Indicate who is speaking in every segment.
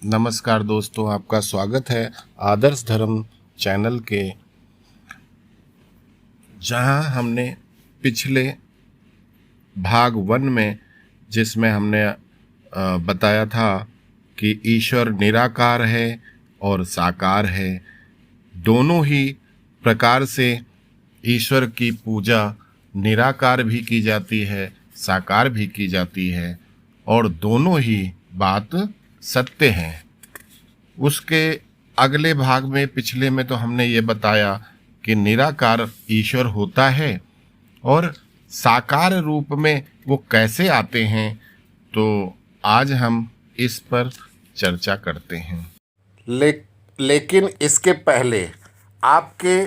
Speaker 1: नमस्कार दोस्तों, आपका स्वागत है आदर्श धर्म चैनल के, जहां हमने पिछले भाग 1 में जिसमें हमने बताया था कि ईश्वर निराकार है और साकार है। दोनों ही प्रकार से ईश्वर की पूजा निराकार भी की जाती है, साकार भी की जाती है और दोनों ही बात सत्य हैं। उसके अगले भाग में, पिछले में तो हमने ये बताया कि निराकार ईश्वर होता है और साकार रूप में वो कैसे आते हैं, तो आज हम इस पर चर्चा करते हैं।
Speaker 2: लेकिन इसके पहले आपके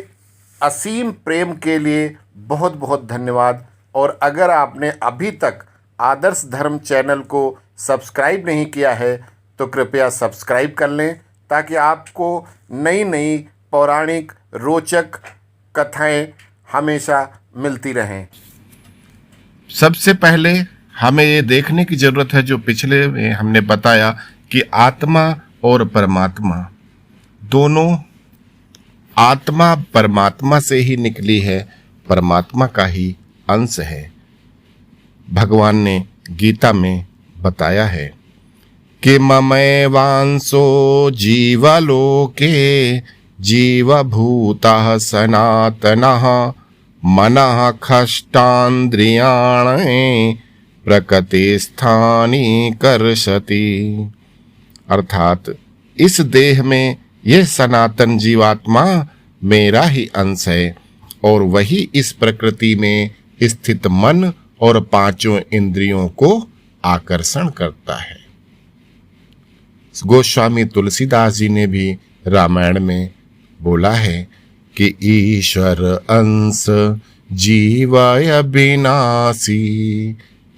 Speaker 2: असीम प्रेम के लिए बहुत बहुत धन्यवाद। और अगर आपने अभी तक आदर्श धर्म चैनल को सब्सक्राइब नहीं किया है तो कृपया सब्सक्राइब कर लें, ताकि आपको नई नई पौराणिक रोचक कथाएं हमेशा मिलती रहें।
Speaker 1: सबसे पहले हमें ये देखने की जरूरत है, जो पिछले में हमने बताया कि आत्मा और परमात्मा दोनों, आत्मा परमात्मा से ही निकली है, परमात्मा का ही अंश है। भगवान ने गीता में बताया है कि ममैवांसो जीवलोके जीवभूतः सनातनः मनः खष्टान्द्रियाणि प्रकृतिस्थानी कर्षति। अर्थात इस देह में यह सनातन जीवात्मा मेरा ही अंश है और वही इस प्रकृति में स्थित मन और पांचों इंद्रियों को आकर्षण करता है। गोस्वामी तुलसीदास जी ने भी रामायण में बोला है कि ईश्वर अंश जीवय विनाशी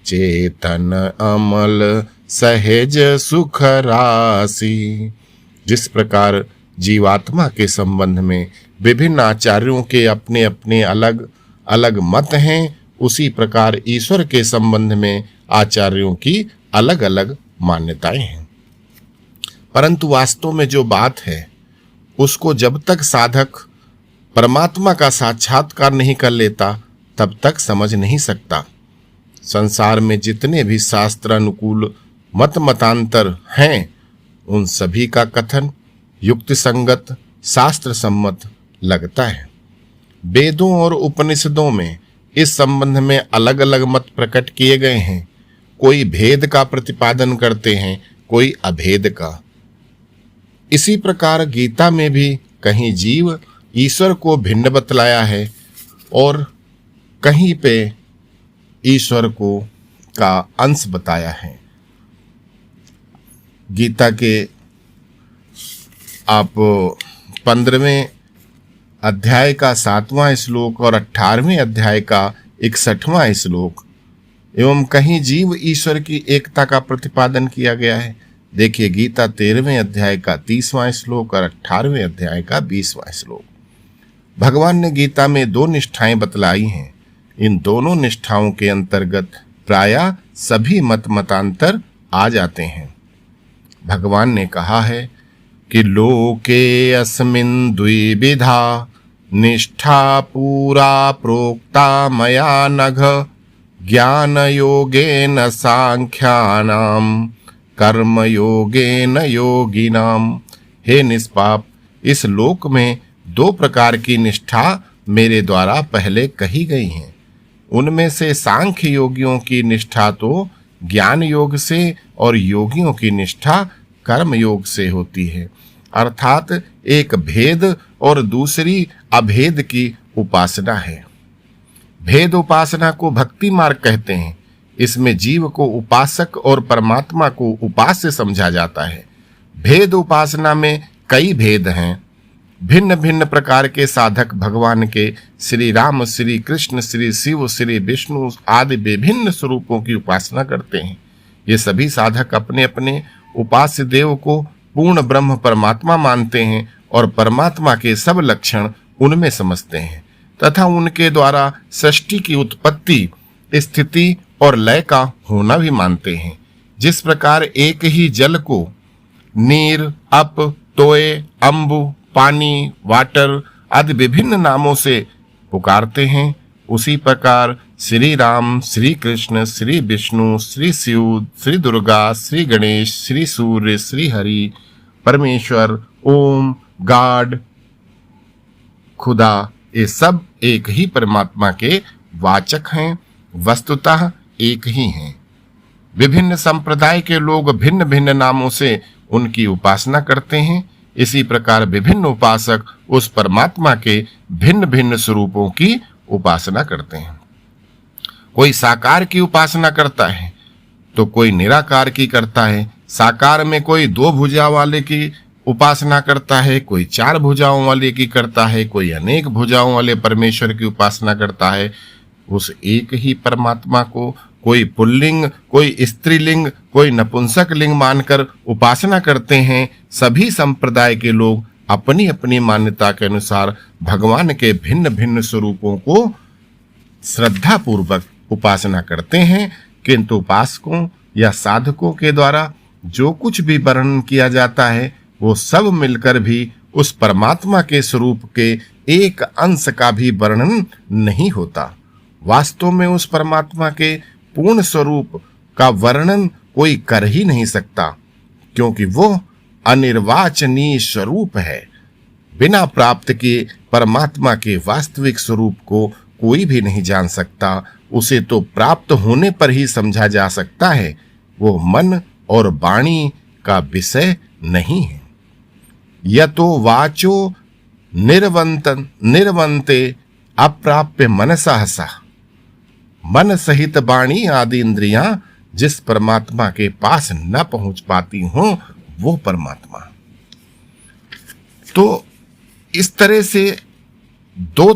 Speaker 1: चेतन अमल सहज सुख राशि। जिस प्रकार जीवात्मा के संबंध में विभिन्न आचार्यों के अपने अपने अलग अलग मत हैं, उसी प्रकार ईश्वर के संबंध में आचार्यों की अलग अलग मान्यताएं हैं। परंतु वास्तव में जो बात है उसको जब तक साधक परमात्मा का साक्षात्कार नहीं कर लेता तब तक समझ नहीं सकता। संसार में जितने भी शास्त्र अनुकूल मत मतांतर हैं, उन सभी का कथन युक्ति संगत शास्त्र सम्मत लगता है। वेदों और उपनिषदों में इस संबंध में अलग अलग मत प्रकट किए गए हैं। कोई भेद का प्रतिपादन करते हैं, कोई अभेद का। इसी प्रकार गीता में भी कहीं जीव ईश्वर को भिन्न बतलाया है और कहीं पे ईश्वर को का अंश बताया है। गीता के आप 15वें अध्याय का 7वां श्लोक और 18वें अध्याय का 61वां श्लोक एवं कहीं जीव ईश्वर की एकता का प्रतिपादन किया गया है। देखिए, गीता 13वें अध्याय का 30वां श्लोक और 18वें अध्याय का 20वां श्लोक। भगवान ने गीता में 2 निष्ठाएं बतलाई हैं। इन दोनों निष्ठाओं के अंतर्गत प्रायः सभी मत मतांतर आ जाते हैं। भगवान ने कहा है कि लोके अस्मिन् द्विविधा निष्ठा पूरा प्रोक्ता मया नघ ज्ञान योगेन सांख्यानाम कर्म योगेन योगिनाम। हे निष्पाप, इस लोक में 2 प्रकार की निष्ठा मेरे द्वारा पहले कही गई हैं। उनमें से सांख्य योगियों की निष्ठा तो ज्ञान योग से और योगियों की निष्ठा कर्म योग से होती है। अर्थात एक भेद और दूसरी अभेद की उपासना है। भेद उपासना को भक्ति मार्ग कहते हैं। इसमें जीव को उपासक और परमात्मा को उपास्य समझा जाता है। भेद उपासना में कई भेद हैं। भिन्न भिन्न प्रकार के साधक भगवान के श्री राम, श्री कृष्ण, श्री शिव, श्री विष्णु आदि विभिन्न स्वरूपों की उपासना करते हैं। ये सभी साधक अपने अपने उपास्य देव को पूर्ण ब्रह्म परमात्मा मानते हैं और परमात्मा के सब लक्षण उनमें समझते हैं तथा उनके द्वारा सृष्टि की उत्पत्ति, स्थिति और लय का होना भी मानते हैं। जिस प्रकार एक ही जल को नीर, अप, तोय, अम्बु, पानी, वाटर आदि विभिन्न नामों से पुकारते हैं, उसी प्रकार श्री राम, श्री कृष्ण, श्री विष्णु, श्री शिव, श्री दुर्गा, श्री गणेश, श्री सूर्य, श्री हरि, परमेश्वर, ओम, गॉड, खुदा, ये सब एक ही परमात्मा के वाचक हैं, वस्तुतः एक ही हैं। विभिन्न संप्रदाय के लोग भिन्न भिन्न नामों से उनकी उपासना करते हैं। इसी प्रकार विभिन्न उपासक उस परमात्मा के भिन्न भिन्न स्वरूपों की उपासना करते हैं। कोई साकार की उपासना करता है तो कोई निराकार की करता है। साकार में कोई 2 भुजा वाले की उपासना करता है, कोई 4 भुजाओं वाले की करता है, कोई अनेक भुजाओं वाले परमेश्वर की उपासना करता है। उस एक ही परमात्मा को कोई पुल्लिंग, कोई स्त्रीलिंग, कोई नपुंसक लिंग मानकर उपासना करते हैं। सभी संप्रदाय के लोग अपनी अपनी मान्यता के अनुसार भगवान के भिन्न भिन्न स्वरूपों को श्रद्धा पूर्वक उपासना करते हैं, किंतु उपासकों या साधकों के द्वारा जो कुछ भी वर्णन किया जाता है वो सब मिलकर भी उस परमात्मा के स्वरूप के एक अंश का भी वर्णन नहीं होता। वास्तव में उस परमात्मा के पूर्ण स्वरूप का वर्णन कोई कर ही नहीं सकता, क्योंकि वो अनिर्वाचनीय स्वरूप है। बिना प्राप्त किए परमात्मा के वास्तविक स्वरूप को कोई भी नहीं जान सकता। उसे तो प्राप्त होने पर ही समझा जा सकता है। वो मन और वाणी का विषय नहीं है। यतो वाचो निर्वन्ते अप्राप्य मनसा सा, मन सहित वाणी आदि इंद्रियां जिस परमात्मा के पास न पहुंच पाती हों वो परमात्मा। तो इस तरह से 2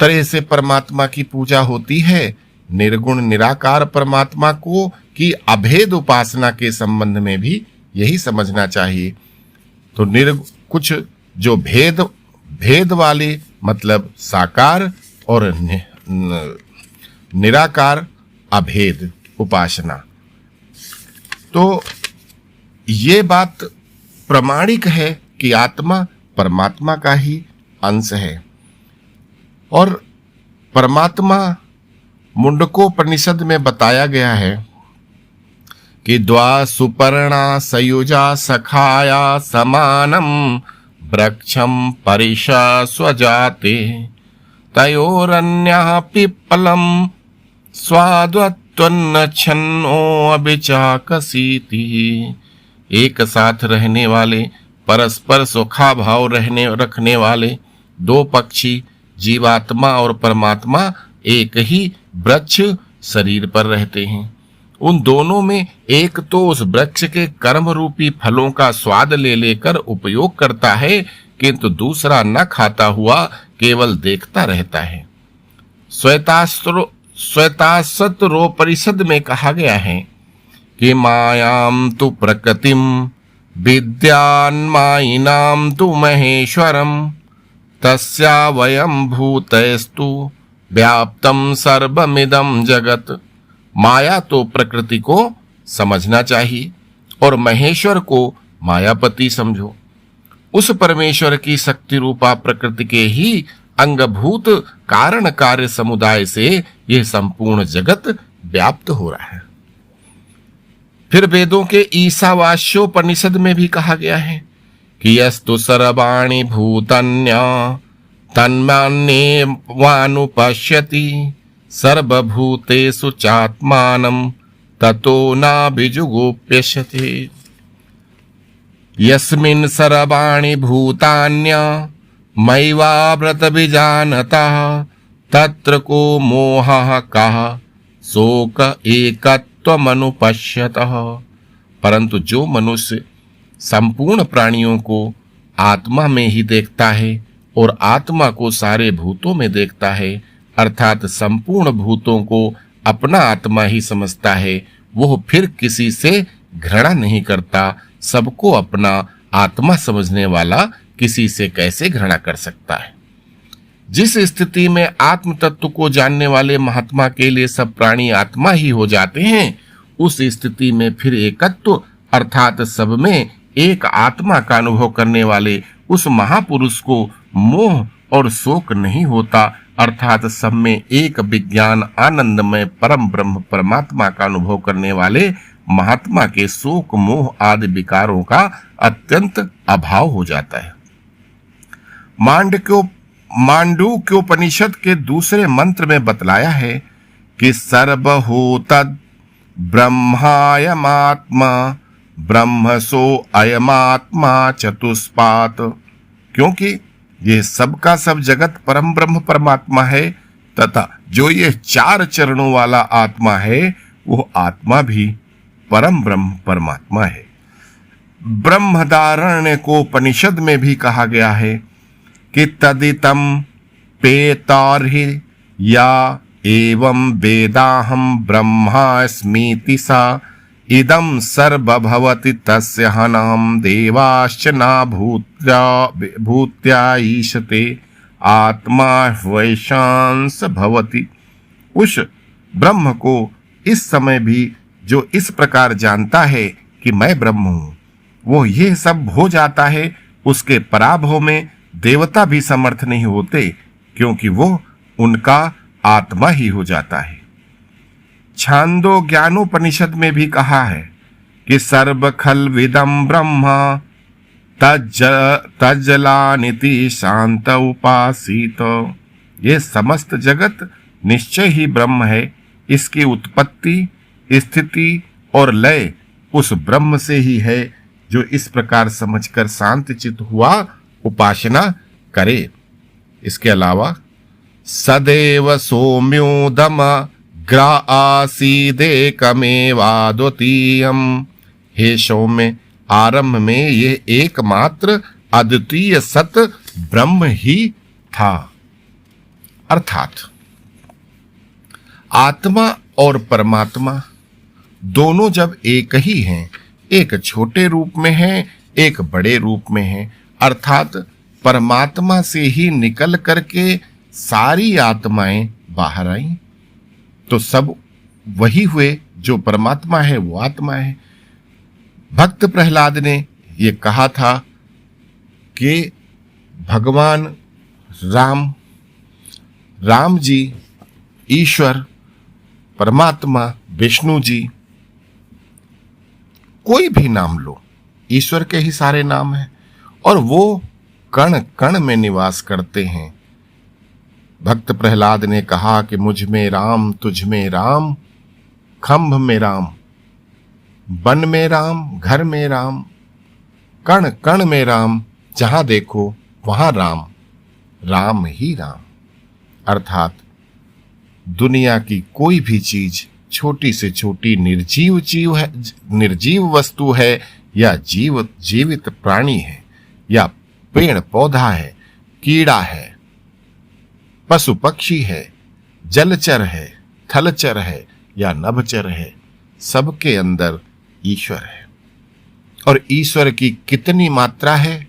Speaker 1: तरह से परमात्मा की पूजा होती है। निर्गुण निराकार परमात्मा को की अभेद उपासना के संबंध में भी यही समझना चाहिए। तो कुछ जो भेद वाले मतलब साकार और निराकार अभेद उपासना, तो ये बात प्रमाणिक है कि आत्मा परमात्मा का ही अंश है। और परमात्मा मुंडकोपनिषद में बताया गया है कि द्वा सुपर्णा सयुजा सखाया समानम वृक्षम परिशा स्वजाते तयोरन्यः पिप्पलम स्वाद्वत्वन्न छन्नो अभिचाकसीति। एक साथ रहने वाले, परस्पर सुखा भाव रखने वाले 2 पक्षी, जीवात्मा और परमात्मा एक ही वृक्ष शरीर पर रहते हैं। उन दोनों में एक तो उस वृक्ष के कर्म रूपी फलों का स्वाद ले लेकर उपयोग करता है, किंतु दूसरा न खाता हुआ केवल देखता रहता है। श्वेताश्वतरोपनिषद में कहा गया है कि मायां तु प्रकृतिम विद्यान्मायिनां तु महेश्वरम तस्या वयं भूतैस्तु व्याप्तम सर्वमिदं जगत। माया तो प्रकृति को समझना चाहिए और महेश्वर को मायापति समझो। उस परमेश्वर की शक्ति रूपा प्रकृति के ही अंगभूत कारण कार्य समुदाय से यह संपूर्ण जगत व्याप्त हो रहा है। फिर वेदों के ईशावास्योपनिषद में भी कहा गया है कि यस्तु सर्वाणि भूतान्य तन्मान्येवानुपश्यति सर्वभूतेषु चात्मानं ततो नाभिजुगुप्यते। यस्मिन् सर्वाणि भूतान्य मय्यावृत विजानतः तत्र को मोहः कः शोक एकत्वमनुपश्यतः। परंतु जो मनुष्य संपूर्ण प्राणियों को आत्मा में ही देखता है और आत्मा को सारे भूतों में देखता है, अर्थात संपूर्ण भूतों को अपना आत्मा ही समझता है, वो फिर किसी से घृणा नहीं करता। सबको अपना आत्मा समझने वाला किसी से कैसे घृणा कर सकता है। जिस स्थिति में आत्म तत्व को जानने वाले महात्मा के लिए सब प्राणी आत्मा ही हो जाते हैं, उस स्थिति में फिर एकत्व अर्थात सब में एक आत्मा का अनुभव करने वाले उस महापुरुष को मोह और शोक नहीं होता, अर्थात सब में एक विज्ञान आनंदमय परम ब्रह्म परमात्मा का अनुभव करने वाले महात्मा के शोक मोह आदि विकारों का अत्यंत अभाव हो जाता है। मांडूक्योपनिषद के दूसरे मंत्र में बतलाया है कि सर्वभूतद ब्रह्मायमात्मा ब्रह्म सो अयमात्मा चतुष्पात, क्योंकि ये सबका सब जगत परम ब्रह्म परमात्मा है तथा जो ये चार चरणों वाला आत्मा है वो आत्मा भी परम ब्रह्म परमात्मा है। ब्रह्मदारण्य को उपनिषद में भी कहा गया है कि तदितम पेतार्हि या एवं वेदाहम ब्रह्मास्मीति सा इदं सर्वभवति तस्य हनाम देवाश्च न भूत्या ईशते आत्मा वैशांस भवति। उस ब्रह्म को इस समय भी जो इस प्रकार जानता है कि मैं ब्रह्म हूँ, वो ये सब हो जाता है। उसके पराभव में देवता भी समर्थ नहीं होते, क्योंकि वो उनका आत्मा ही हो जाता है। छांदो ज्ञानोपनिषद में भी कहा है कि सर्व खल विदम ब्रह्मा तज्जलानिति शांत उपासित। ये समस्त जगत निश्चय ही ब्रह्म है। इसकी उत्पत्ति, स्थिति और लय उस ब्रह्म से ही है, जो इस प्रकार समझकर शांत चित्त हुआ उपासना करे। इसके अलावा सदैव सौम्योदम ग्रा आसीदेकमेवाद्वितीयम्, हे सौम्य, आरंभ में ये एकमात्र अद्वितीय सत ब्रह्म ही था। अर्थात आत्मा और परमात्मा दोनों जब एक ही हैं, एक छोटे रूप में है, एक बड़े रूप में है, अर्थात परमात्मा से ही निकल करके सारी आत्माएं बाहर आईं, तो सब वही हुए। जो परमात्मा है वो आत्मा है। भक्त प्रहलाद ने ये कहा था कि भगवान राम जी, ईश्वर परमात्मा विष्णु जी, कोई भी नाम लो, ईश्वर के ही सारे नाम हैं और वो कण कण में निवास करते हैं। भक्त प्रहलाद ने कहा कि मुझ में राम, तुझ में राम, खंभ में राम, वन में राम, घर में राम, कण कण में राम, जहां देखो वहां राम, राम ही राम। अर्थात दुनिया की कोई भी चीज, छोटी से छोटी निर्जीव वस्तु है या जीवित प्राणी है या पेड़ पौधा है, कीड़ा है, पशु पक्षी है, जलचर है, थलचर है या नभचर है, सबके अंदर ईश्वर है। और ईश्वर की कितनी मात्रा है?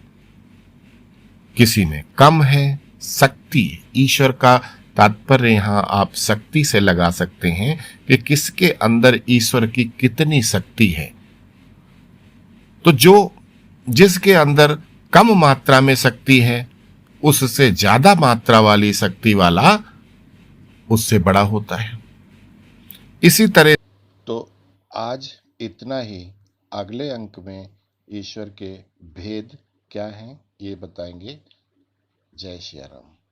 Speaker 1: किसी में कम है, शक्ति। ईश्वर का तात्पर्य यहां आप शक्ति से लगा सकते हैं कि किसके अंदर ईश्वर की कितनी शक्ति है। तो जिसके अंदर कम मात्रा में शक्ति है, उससे ज्यादा मात्रा वाली शक्ति वाला उससे बड़ा होता है। इसी तरह तो आज इतना ही। अगले अंक में ईश्वर के भेद क्या हैं ये बताएंगे। जय श्री राम।